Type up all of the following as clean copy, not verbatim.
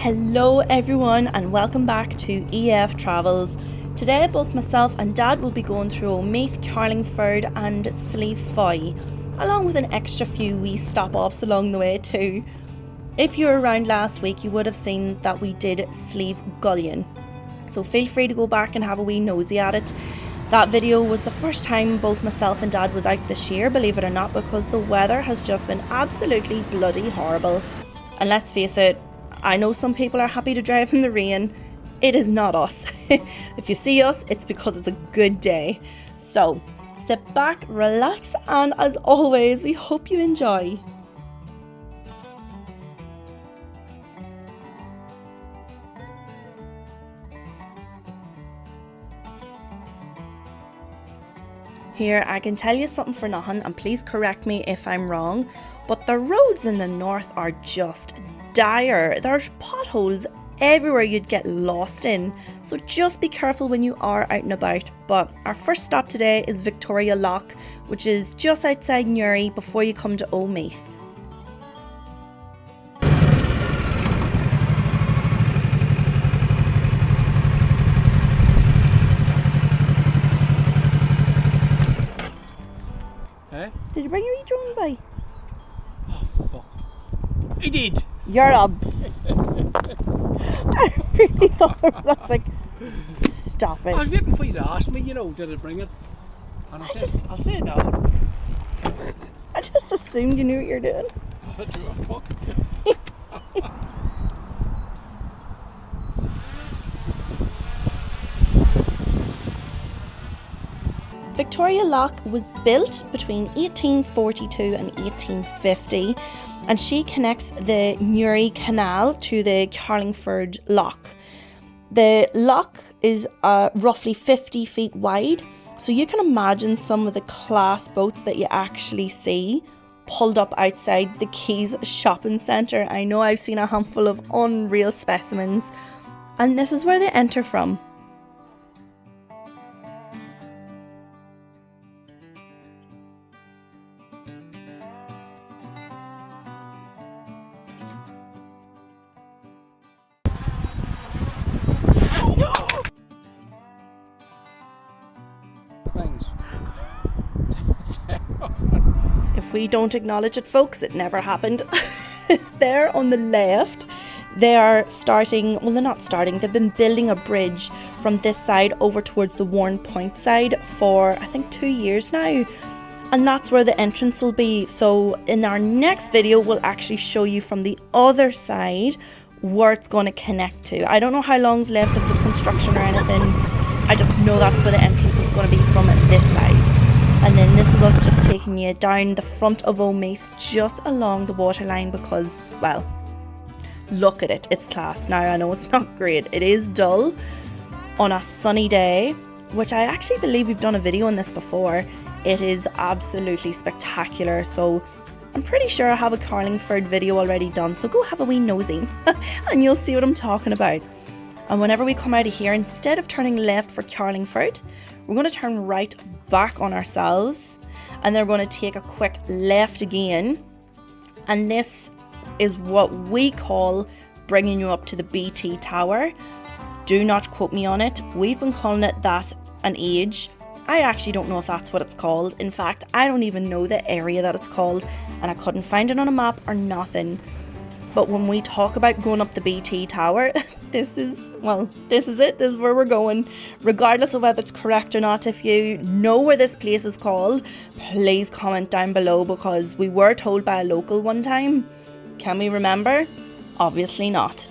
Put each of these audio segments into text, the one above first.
Hello everyone and welcome back to EF Travels. Today both myself and Dad will be going through Omeath, Carlingford and Slieve foye, along with an extra few wee stop-offs along the way too. If you were around last week you would have seen that we did Slieve Gullion, so feel free to go back and have a wee nosy at it. That video was the first time both myself and Dad was out this year, believe it or not, because the weather has just been absolutely bloody horrible. And let's face it, I know some people are happy to drive in the rain. It is not us. If you see us, it's because it's a good day. So sit back, relax, and as always, we hope you enjoy. Here, I can tell you something for nothing, and please correct me if I'm wrong, but the roads in the north are just dire. There's potholes everywhere you'd get lost in, so just be careful when you are out and about. But our first stop today is Victoria Lock, which is just outside Newry before you come to Omeath. Did you bring your e-drone by? Oh fuck. I did! You're up. I really thought I was like, stop it. I was waiting for you to ask me, did I bring it? And I'll say no. I just assumed you knew what you're doing. I do a fuck. Victoria Lock was built between 1842 and 1850, and she connects the Newry Canal to the Carlingford Lock. The lock is roughly 50 feet wide, so you can imagine some of the class boats that you actually see pulled up outside the Quays shopping centre. I know I've seen a handful of unreal specimens, and this is where they enter from. If we don't acknowledge it, folks, it never happened. There on the left, they are starting, well, they're not starting, they've been building a bridge from this side over towards the Warren Point side for, I think, 2 years now. And that's where the entrance will be. So in our next video, we'll actually show you from the other side where it's going to connect to. I don't know how long's left of the construction or anything. I just know that's where the entrance is going to be from this side. And then this is us just taking you down the front of Omeath, just along the waterline, because, well, look at it, it's class. Now, I know it's not great, it is dull on a sunny day, which I actually believe we've done a video on this before. It is absolutely spectacular, so I'm pretty sure I have a Carlingford video already done, so go have a wee nosy and you'll see what I'm talking about. And whenever we come out of here, instead of turning left for Carlingford, we're going to turn right back on ourselves, and they're going to take a quick left again, and this is what we call bringing you up to the BT Tower. Do not quote me on it. We've been calling it that an age. I actually don't know if that's what it's called. In fact, I don't even know the area that it's called, and I couldn't find it on a map or nothing. But when we talk about going up the BT Tower, this is it. This is where we're going. Regardless of whether it's correct or not, if you know where this place is called, please comment down below, because we were told by a local one time. Can we remember? Obviously not.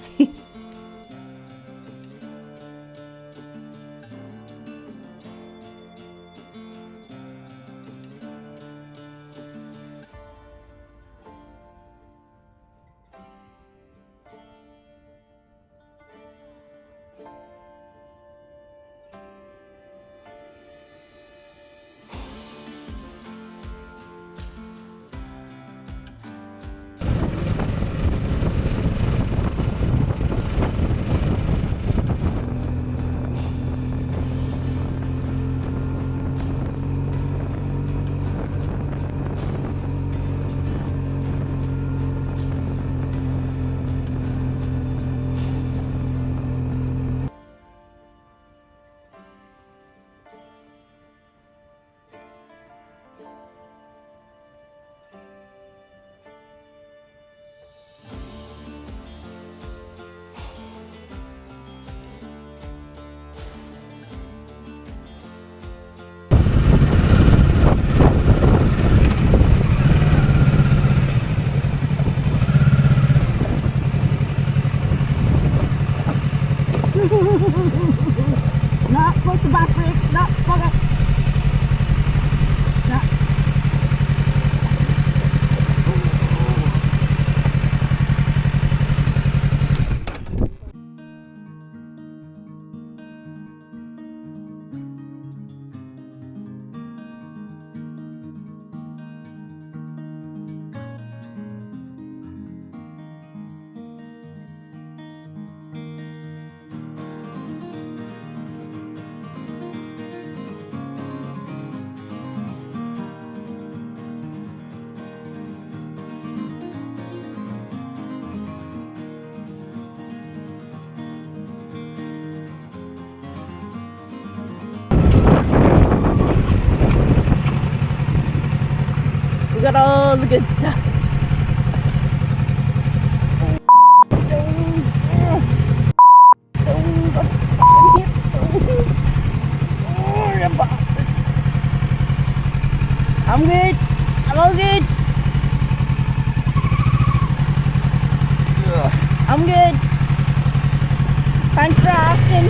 Not fuck the back brake, not fuck it. Nah. We got all the good stuff. Stones. Stones. I fucking hate stones. Oh, you bastard. I'm good. I'm all good. I'm good. Thanks for asking.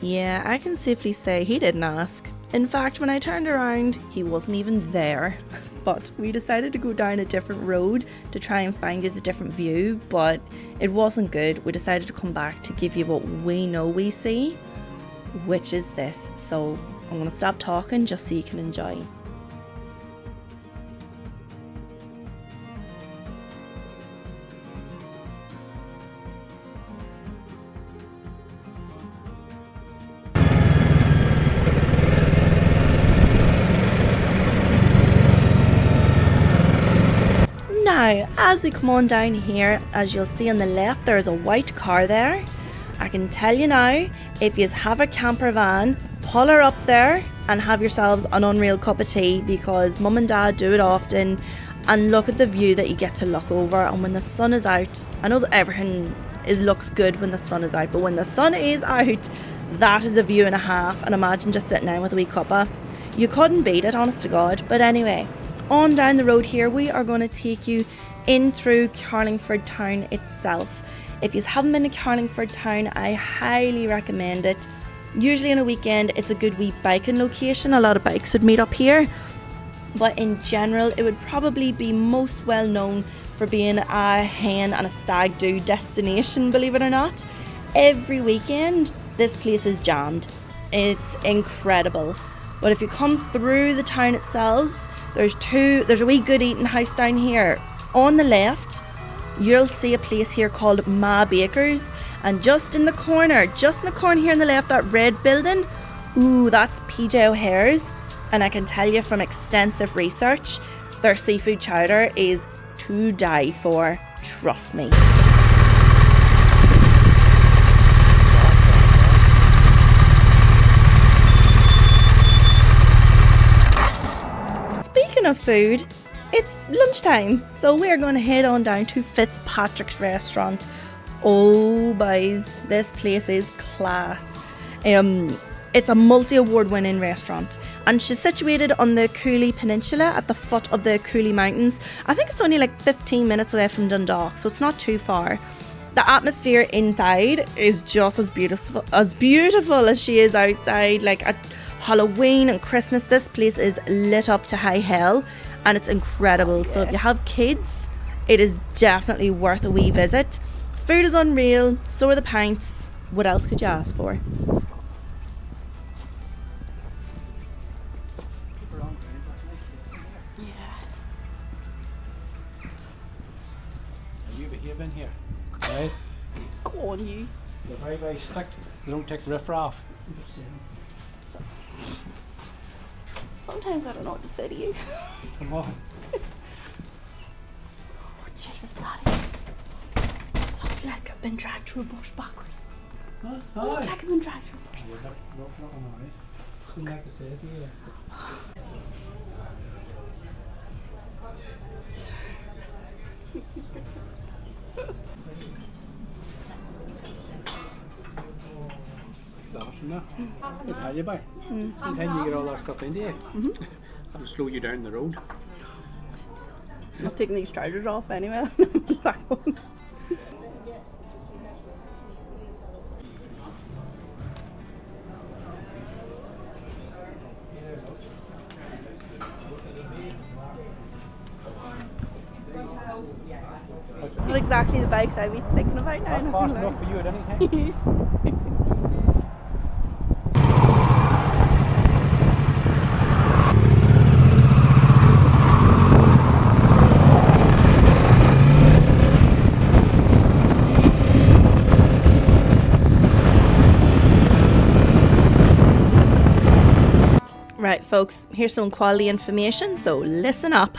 Yeah, I can safely say he didn't ask. In fact, when I turned around, he wasn't even there. But we decided to go down a different road to try and find us a different view, but it wasn't good. We decided to come back to give you what we know we see, which is this. So I'm going to stop talking just so you can enjoy. Now, as we come on down here, as you'll see on the left, there is a white car there. I can tell you now, if you have a camper van, pull her up there and have yourselves an unreal cup of tea, because mum and dad do it often, and look at the view that you get to look over. And when the sun is out, I know that everything looks good when the sun is out, but when the sun is out, that is a view and a half. And imagine just sitting down with a wee cuppa. You couldn't beat it, honest to God. But anyway, on down the road here, we are going to take you in through Carlingford town itself. If you haven't been to Carlingford town, I highly recommend it. Usually on a weekend, it's a good wee biking location. A lot of bikes would meet up here. But in general, it would probably be most well known for being a hen and a stag do destination, believe it or not. Every weekend, this place is jammed. It's incredible. But if you come through the town itself, there's a wee good eating house down here. On the left, you'll see a place here called Ma Baker's, and just in the corner here on the left, that red building, ooh, that's PJ O'Hare's. And I can tell you from extensive research, their seafood chowder is to die for, trust me. Speaking of food, it's lunchtime, so we're going to head on down to Fitzpatricks restaurant. Oh boys, this place is class. It's a multi-award winning restaurant, and she's situated on the Cooley Peninsula at the foot of the Cooley Mountains. I think it's only like 15 minutes away from Dundalk, so it's not too far. The atmosphere inside is just as beautiful as she is outside. Like at Halloween and Christmas, this place is lit up to high hell, and it's incredible. So if you have kids, it is definitely worth a wee visit. Food is unreal, so are the pints. What else could you ask for? You've been here, right? Go on, you. They're very, very strict. They don't take riff-raff. Sometimes I don't know what to say to you. Come on. Oh, Jesus, Daddy. Looks like I've been dragged through a bush backwards. Huh? Looks like I've been dragged through a bush You're backwards. not alright. Didn't like to say it to you. No. I'll tell you about. Anytime you get all that stuff into you, that'll slow you down the road. I'm taking these trousers off anyway. Back home. Not exactly the bikes I'd be thinking about now. That's fast enough for you at any time. Right, folks, here's some quality information, so listen up.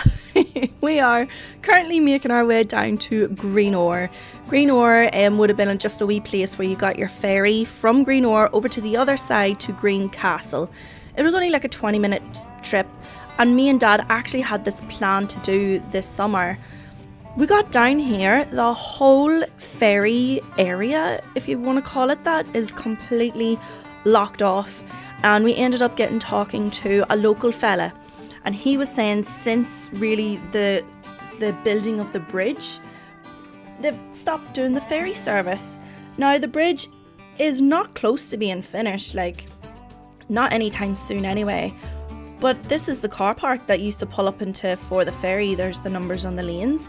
We are currently making our way down to Greenore. Greenore would have been just a wee place where you got your ferry from Greenore over to the other side to Greencastle. It was only like a 20-minute trip, and me and Dad actually had this plan to do this summer. We got down here, the whole ferry area, if you want to call it that, is completely locked off. And we ended up getting talking to a local fella, and he was saying since really the building of the bridge, they've stopped doing the ferry service. Now the bridge is not close to being finished, like not anytime soon anyway, but this is the car park that used to pull up into for the ferry. There's the numbers on the lanes,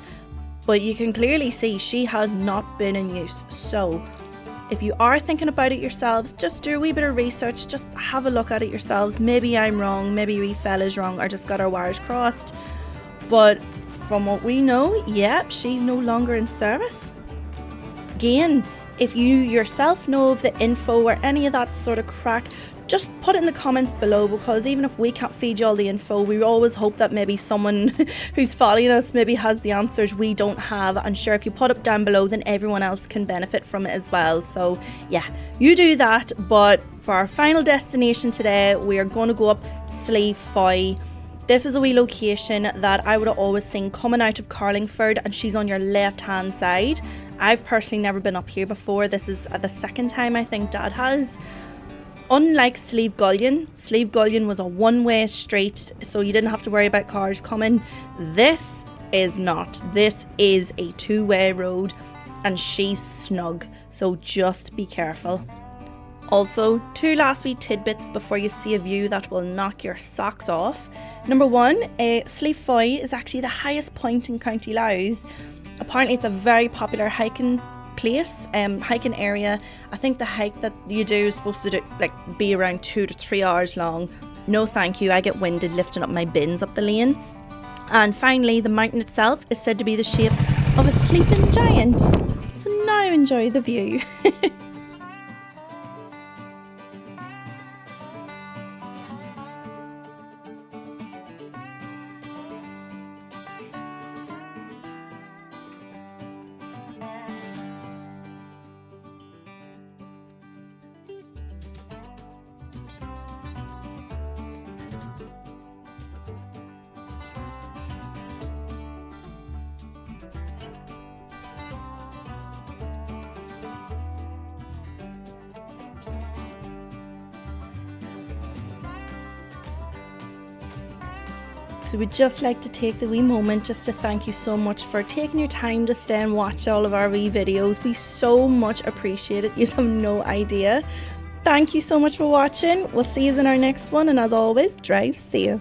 but you can clearly see she has not been in use. So if you are thinking about it yourselves, just do a wee bit of research, just have a look at it yourselves. Maybe I'm wrong, maybe we fella's wrong, or just got our wires crossed. But from what we know, yeah, she's no longer in service. Again, if you yourself know of the info or any of that sort of crack, just put it in the comments below, because even if we can't feed you all the info, we always hope that maybe someone who's following us maybe has the answers we don't have. And sure, if you put it down below, then everyone else can benefit from it as well. So yeah, you do that. But for our final destination today, we are going to go up Slieve foye. This is a wee location that I would have always seen coming out of Carlingford, and she's on your left hand side. I've personally never been up here before. This is the second time I think Dad has. Unlike Slieve foye was a one-way street, so you didn't have to worry about cars coming. This is not. This is a two-way road, and she's snug, so just be careful. Also, two last wee tidbits before you see a view that will knock your socks off. Number one, Slieve foye is actually the highest point in County Louth. Apparently it's a very popular hiking place, hiking area. I think the hike that you do is supposed to be around 2 to 3 hours long. No thank you, I get winded lifting up my bins up the lane. And finally, the mountain itself is said to be the shape of a sleeping giant. So now enjoy the view. So we'd just like to take the wee moment just to thank you so much for taking your time to stay and watch all of our wee videos. We so much appreciate it. You have no idea. Thank you so much for watching. We'll see you in our next one, and as always, drive safe.